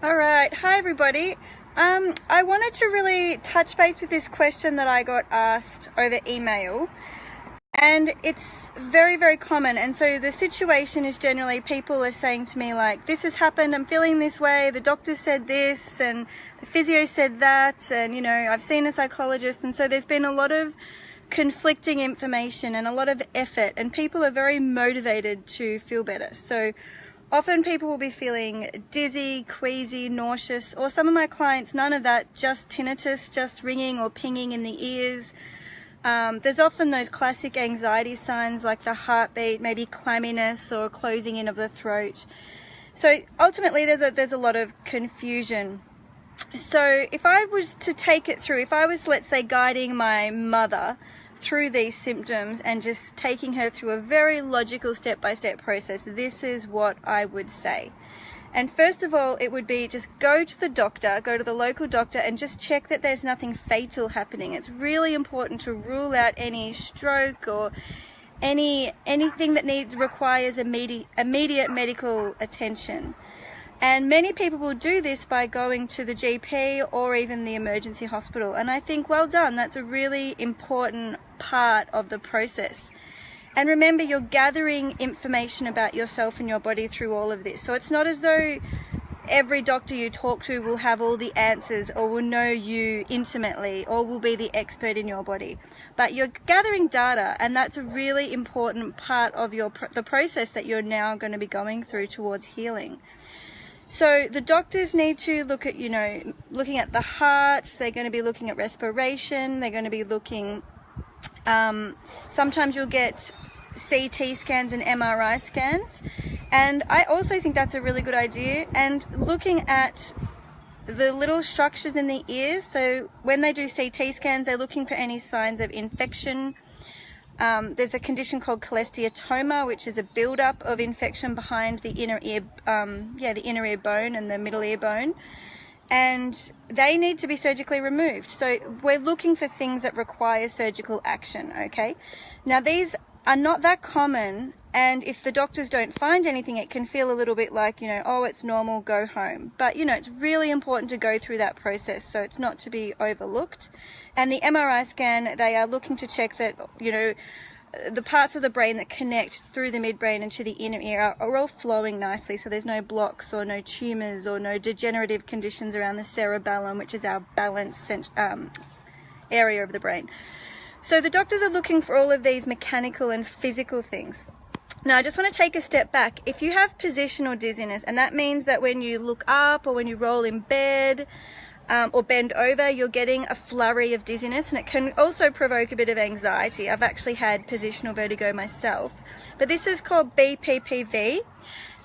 All right, hi everybody. I wanted to really touch base with this question that I got asked over email, and it's very, very common. And so the situation is generally people are saying to me like, this has happened, I'm feeling this way, the doctor said this and the physio said that, and you know, I've seen a psychologist. And so there's been a lot of conflicting information and a lot of effort, and people are very motivated to feel better. So often people will be feeling dizzy, queasy, nauseous, or some of my clients, none of that, just tinnitus, just ringing or pinging in the ears. There's often those classic anxiety signs like the heartbeat, maybe clamminess or closing in of the throat. So ultimately there's a lot of confusion. So if I was to take it through, if I was, let's say, guiding my mother through these symptoms and just taking her through a very logical step-by-step process, this is what I would say. And first of all, it would be just go to the doctor, go to the local doctor and just check that there's nothing fatal happening. It's really important to rule out any stroke or anything that requires immediate medical attention. And many people will do this by going to the GP or even the emergency hospital. And I think, well done, that's a really important part of the process. And remember, you're gathering information about yourself and your body through all of this. So it's not as though every doctor you talk to will have all the answers or will know you intimately or will be the expert in your body. But you're gathering data, and that's a really important part of the process that you're now going to be going through towards healing. So the doctors need to look at, looking at the heart, they're going to be looking at respiration, they're going to be looking, sometimes you'll get CT scans and MRI scans, and I also think that's a really good idea, and looking at the little structures in the ears. So when they do CT scans, they're looking for any signs of infection. There's a condition called cholesteatoma, which is a buildup of infection behind the inner ear, the inner ear bone and the middle ear bone, and they need to be surgically removed. So we're looking for things that require surgical action. Okay, now these are not that common, and if the doctors don't find anything, it can feel a little bit like, oh, it's normal, go home. But it's really important to go through that process, so it's not to be overlooked. And the MRI scan, they are looking to check that, the parts of the brain that connect through the midbrain and to the inner ear are all flowing nicely, so there's no blocks or no tumors or no degenerative conditions around the cerebellum, which is our balance area of the brain. So the doctors are looking for all of these mechanical and physical things. Now, I just want to take a step back. If you have positional dizziness, and that means that when you look up or when you roll in bed or bend over, you're getting a flurry of dizziness, and it can also provoke a bit of anxiety. I've actually had positional vertigo myself, but this is called BPPV,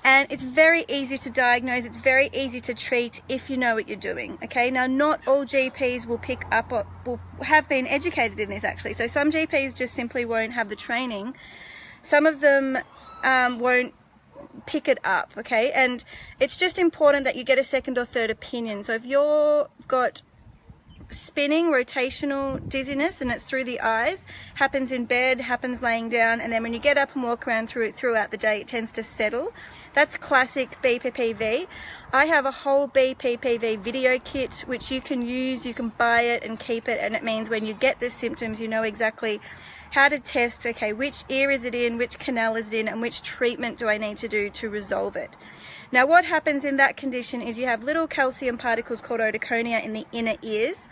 and it's very easy to diagnose. It's very easy to treat if you know what you're doing. Okay, now not all GPs will pick up or will have been educated in this actually. So some GPs just simply won't have the training. Some of them won't pick it up, okay? And it's just important that you get a second or third opinion. So if you've got spinning, rotational dizziness, and it's through the eyes, happens in bed, happens laying down, and then when you get up and walk around throughout the day, it tends to settle. That's classic BPPV. I have a whole BPPV video kit which you can use. You can buy it and keep it, and it means when you get the symptoms, you know exactly how to test, okay, which ear is it in, which canal is it in, and which treatment do I need to do to resolve it. Now what happens in that condition is you have little calcium particles called otoconia in the inner ears,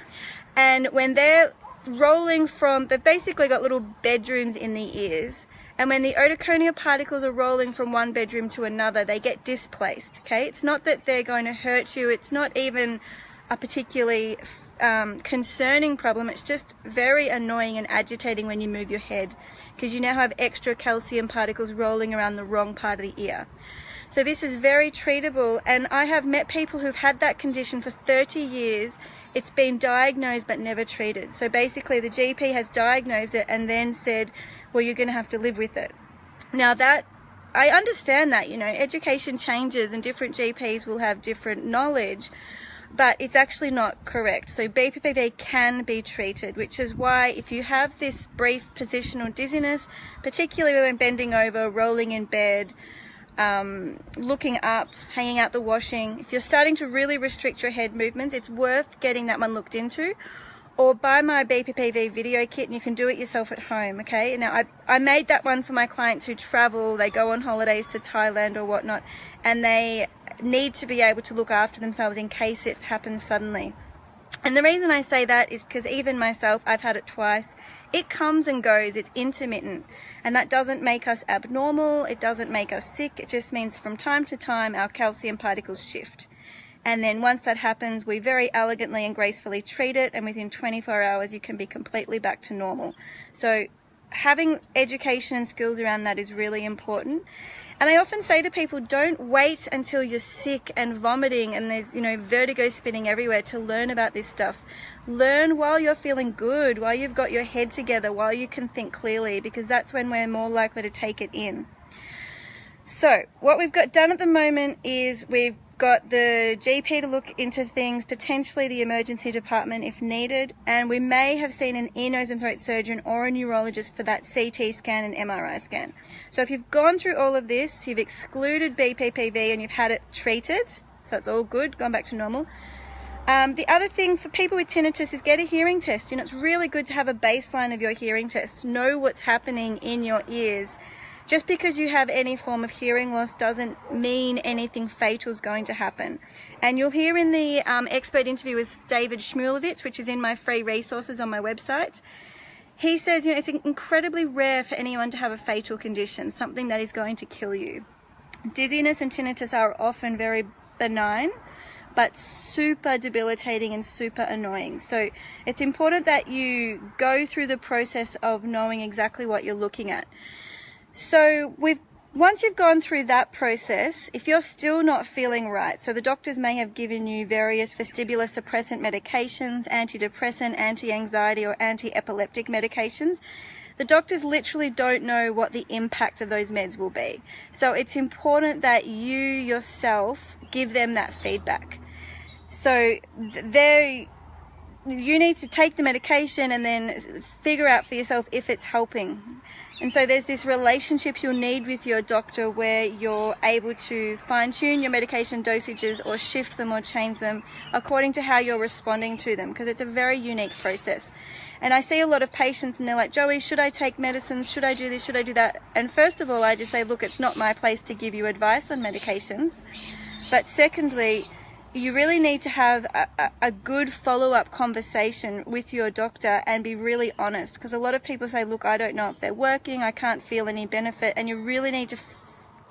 and when they're rolling they've basically got little bedrooms in the ears, and when the otoconia particles are rolling from one bedroom to another, they get displaced, okay? It's not that they're going to hurt you, it's not even a particularly concerning problem. It's just very annoying and agitating when you move your head, because you now have extra calcium particles rolling around the wrong part of the ear. So this is very treatable, and I have met people who've had that condition for 30 years. It's been diagnosed but never treated. So basically the GP has diagnosed it and then said, well, you're going to have to live with it. Now that, I understand that, education changes and different GPs will have different knowledge, but it's actually not correct. So BPPV can be treated, which is why if you have this brief positional dizziness, particularly when bending over, rolling in bed, looking up, hanging out the washing. If you're starting to really restrict your head movements, it's worth getting that one looked into. Or buy my BPPV video kit and you can do it yourself at home, okay? Now, I made that one for my clients who travel, they go on holidays to Thailand or whatnot, and they need to be able to look after themselves in case it happens suddenly. And the reason I say that is because even myself, I've had it twice. It comes and goes, it's intermittent. And that doesn't make us abnormal, it doesn't make us sick, it just means from time to time our calcium particles shift. And then once that happens, we very elegantly and gracefully treat it, and within 24 hours you can be completely back to normal. So having education and skills around that is really important. And I often say to people, don't wait until you're sick and vomiting and there's, vertigo spinning everywhere to learn about this stuff. Learn while you're feeling good, while you've got your head together, while you can think clearly, because that's when we're more likely to take it in. So what we've got done at the moment is we've got the GP to look into things, potentially the emergency department if needed, and we may have seen an ear, nose and throat surgeon or a neurologist for that CT scan and MRI scan. So if you've gone through all of this, you've excluded BPPV and you've had it treated, so it's all good, gone back to normal. The other thing for people with tinnitus is get a hearing test. It's really good to have a baseline of your hearing test, know what's happening in your ears. Just because you have any form of hearing loss doesn't mean anything fatal is going to happen. And you'll hear in the expert interview with David Shmulevitz, which is in my free resources on my website, he says, it's incredibly rare for anyone to have a fatal condition, something that is going to kill you. Dizziness and tinnitus are often very benign, but super debilitating and super annoying. So it's important that you go through the process of knowing exactly what you're looking at. So once you've gone through that process, if you're still not feeling right, so the doctors may have given you various vestibular suppressant medications, antidepressant, anti-anxiety or anti-epileptic medications, the doctors literally don't know what the impact of those meds will be. So it's important that you yourself give them that feedback. So you need to take the medication and then figure out for yourself if it's helping. And so there's this relationship you'll need with your doctor where you're able to fine-tune your medication dosages or shift them or change them according to how you're responding to them, because it's a very unique process. And I see a lot of patients and they're like, Joey, should I take medicines? Should I do this? Should I do that? And first of all, I just say, look, it's not my place to give you advice on medications. But secondly, you really need to have a good follow-up conversation with your doctor and be really honest, because a lot of people say, look, I don't know if they're working, I can't feel any benefit, and you really need to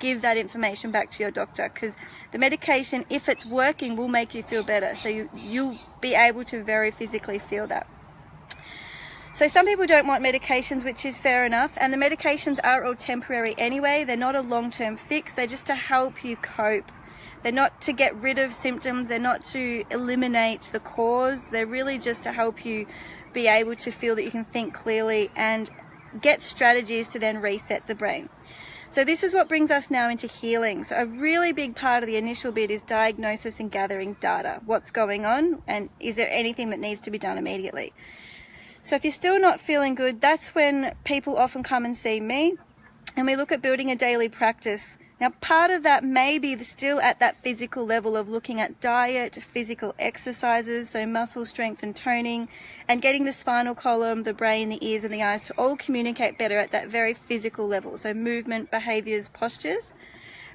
give that information back to your doctor, because the medication, if it's working, will make you feel better, so you'll be able to very physically feel that. So some people don't want medications, which is fair enough, and the medications are all temporary anyway. They're not a long-term fix, they're just to help you cope. They're not to get rid of symptoms, they're not to eliminate the cause, they're really just to help you be able to feel that you can think clearly and get strategies to then reset the brain. So this is what brings us now into healing. So a really big part of the initial bit is diagnosis and gathering data. What's going on, and is there anything that needs to be done immediately? So if you're still not feeling good, that's when people often come and see me, and we look at building a daily practice. Now, part of that may be still at that physical level of looking at diet, physical exercises, so muscle strength and toning, and getting the spinal column, the brain, the ears and the eyes to all communicate better at that very physical level, so movement, behaviors, postures.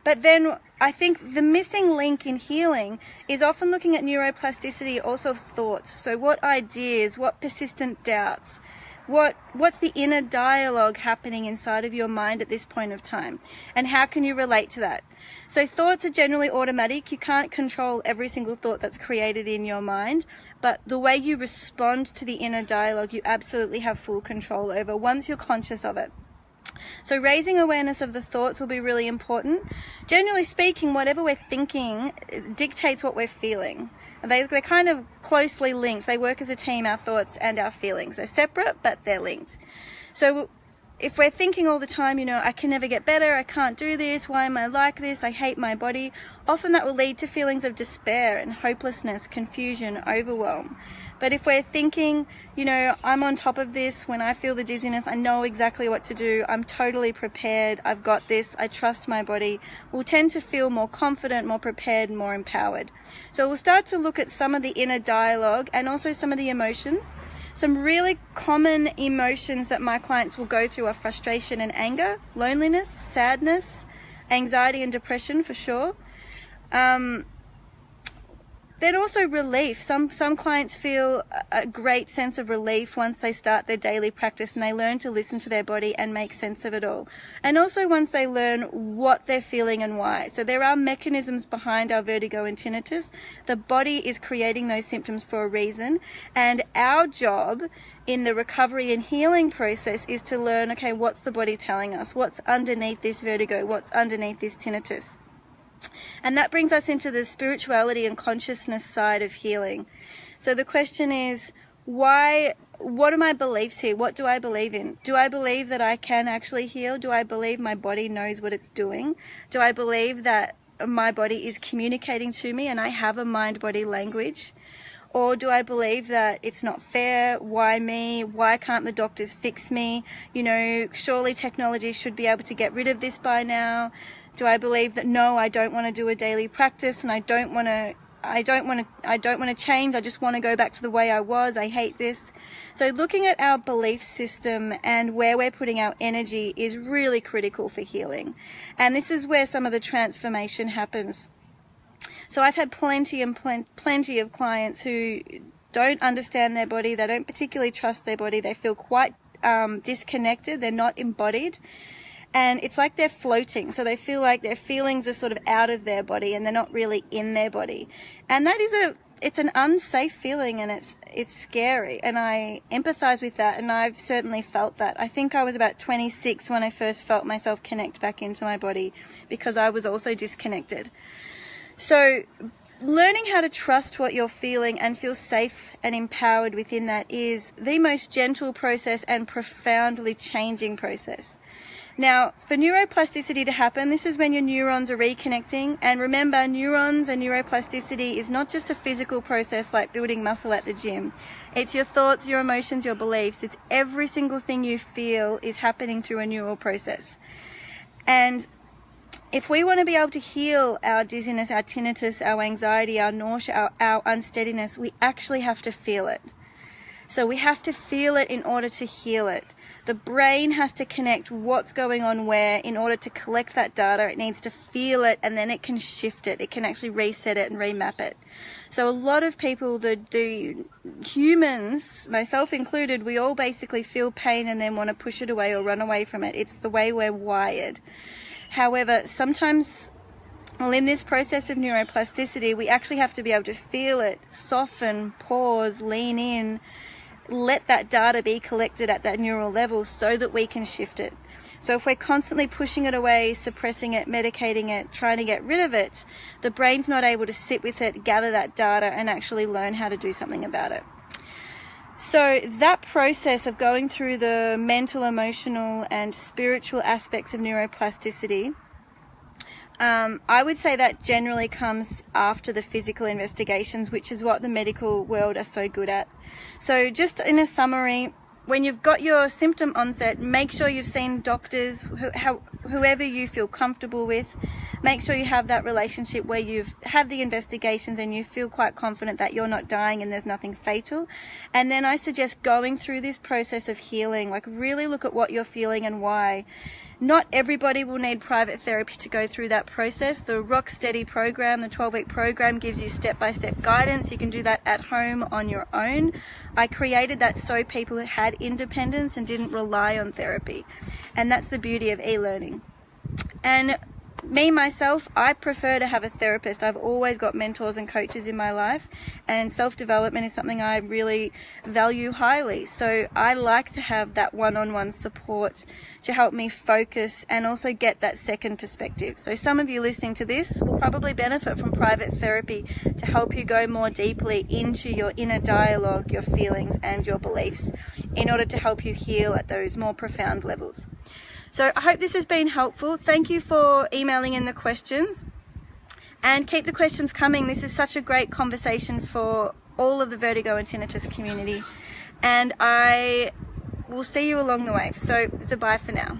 But then I think the missing link in healing is often looking at neuroplasticity, also thoughts. So what ideas, what persistent doubts, what's the inner dialogue happening inside of your mind at this point of time, and how can you relate to that? So thoughts are generally automatic. You can't control every single thought that's created in your mind, but the way you respond to the inner dialogue you absolutely have full control over once you're conscious of it. So raising awareness of the thoughts will be really important. Generally speaking, whatever we're thinking dictates what we're feeling. They're kind of closely linked. They work as a team, our thoughts and our feelings. They're separate, but they're linked. So if we're thinking all the time, I can never get better, I can't do this, why am I like this, I hate my body, often that will lead to feelings of despair and hopelessness, confusion, overwhelm. But if we're thinking, you know, I'm on top of this, when I feel the dizziness, I know exactly what to do, I'm totally prepared, I've got this, I trust my body, we'll tend to feel more confident, more prepared, more empowered. So we'll start to look at some of the inner dialogue and also some of the emotions. Some really common emotions that my clients will go through are frustration and anger, loneliness, sadness, anxiety and depression for sure. Then also relief. Some clients feel a great sense of relief once they start their daily practice and they learn to listen to their body and make sense of it all. And also once they learn what they're feeling and why. So there are mechanisms behind our vertigo and tinnitus. The body is creating those symptoms for a reason. And our job in the recovery and healing process is to learn, okay, what's the body telling us? What's underneath this vertigo? What's underneath this tinnitus? And that brings us into the spirituality and consciousness side of healing. So the question is, what are my beliefs here? What do I believe in? Do I believe that I can actually heal? Do I believe my body knows what it's doing? Do I believe that my body is communicating to me and I have a mind-body language? Or do I believe that it's not fair? Why me? Why can't the doctors fix me? You know, surely technology should be able to get rid of this by now. Do I believe that no, I don't want to do a daily practice and I don't want to change. I just want to go back to the way I was. I hate this. So looking at our belief system and where we're putting our energy is really critical for healing. And this is where some of the transformation happens. So I've had plenty of clients who don't understand their body. They don't particularly trust their body. They feel quite disconnected. They're not embodied. And it's like they're floating, so they feel like their feelings are sort of out of their body and they're not really in their body. And that is it's an unsafe feeling, and it's scary, and I empathize with that, and I've certainly felt that. I think I was about 26 when I first felt myself connect back into my body because I was also disconnected. So learning how to trust what you're feeling and feel safe and empowered within that is the most gentle process and profoundly changing process. Now, for neuroplasticity to happen, this is when your neurons are reconnecting. And remember, neurons and neuroplasticity is not just a physical process like building muscle at the gym. It's your thoughts, your emotions, your beliefs. It's every single thing you feel is happening through a neural process. And if we want to be able to heal our dizziness, our tinnitus, our anxiety, our nausea, our unsteadiness, we actually have to feel it. So we have to feel it in order to heal it. The brain has to connect what's going on where in order to collect that data. It needs to feel it, and then it can shift it. It can actually reset it and remap it. So a lot of people, the humans, myself included, we all basically feel pain and then want to push it away or run away from it. It's the way we're wired. However, sometimes, well, in this process of neuroplasticity, we actually have to be able to feel it, soften, pause, lean in, let that data be collected at that neural level so that we can shift it. So if we're constantly pushing it away, suppressing it, medicating it, trying to get rid of it, the brain's not able to sit with it, gather that data, and actually learn how to do something about it. So that process of going through the mental, emotional, and spiritual aspects of neuroplasticity, I would say that generally comes after the physical investigations, which is what the medical world are so good at. So just in a summary, when you've got your symptom onset, make sure you've seen doctors, whoever you feel comfortable with. Make sure you have that relationship where you've had the investigations and you feel quite confident that you're not dying and there's nothing fatal. And then I suggest going through this process of healing, like really look at what you're feeling and why. Not everybody will need private therapy to go through that process. The Rock Steady program, the 12-week program, gives you step-by-step guidance. You can do that at home on your own. I created that so people had independence and didn't rely on therapy. And that's the beauty of e-learning. And me, myself, I prefer to have a therapist. I've always got mentors and coaches in my life, and self-development is something I really value highly. So I like to have that one-on-one support to help me focus and also get that second perspective. So some of you listening to this will probably benefit from private therapy to help you go more deeply into your inner dialogue, your feelings and your beliefs in order to help you heal at those more profound levels. So I hope this has been helpful. Thank you for emailing in the questions, and keep the questions coming. This is such a great conversation for all of the vertigo and tinnitus community, and I will see you along the way. So it's a bye for now.